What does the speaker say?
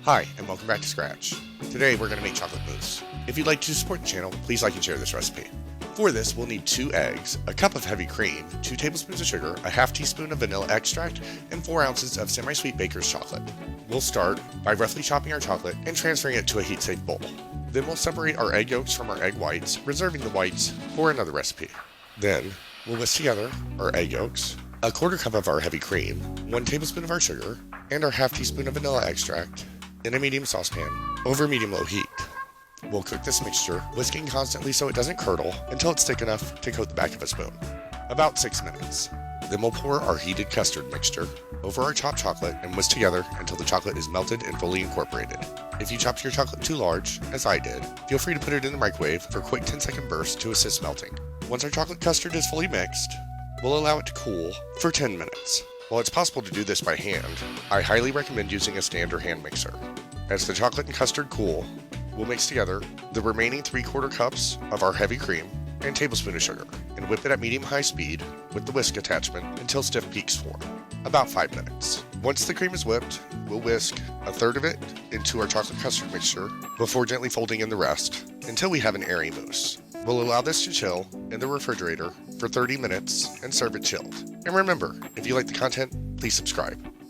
Hi, and welcome back to Scratch. Today we're going to make chocolate mousse. If you'd like to support the channel, please like and share this recipe. For this, we'll need 2 eggs, a cup of heavy cream, 2 tablespoons of sugar, a half teaspoon of vanilla extract, and 4 ounces of semi-sweet baker's chocolate. We'll start by roughly chopping our chocolate and transferring it to a heat-safe bowl. Then we'll separate our egg yolks from our egg whites, reserving the whites for another recipe. Then, we'll whisk together our egg yolks, a quarter cup of our heavy cream, 1 tablespoon of our sugar, and our half teaspoon of vanilla extract in a medium saucepan over medium-low heat. We'll cook this mixture, whisking constantly so it doesn't curdle until it's thick enough to coat the back of a spoon. About 6 minutes. Then we'll pour our heated custard mixture over our chopped chocolate and whisk together until the chocolate is melted and fully incorporated. If you chopped your chocolate too large, as I did, feel free to put it in the microwave for a quick 10-second burst to assist melting. Once our chocolate custard is fully mixed, we'll allow it to cool for 10 minutes. While it's possible to do this by hand, I highly recommend using a stand or hand mixer. As the chocolate and custard cool, we'll mix together the remaining 3/4 cups of our heavy cream and tablespoon of sugar, and whip it at medium-high speed with the whisk attachment until stiff peaks form. About 5 minutes. Once the cream is whipped, we'll whisk a third of it into our chocolate custard mixture before gently folding in the rest until we have an airy mousse. We'll allow this to chill in the refrigerator for 30 minutes and serve it chilled. And remember, if you like the content, please subscribe.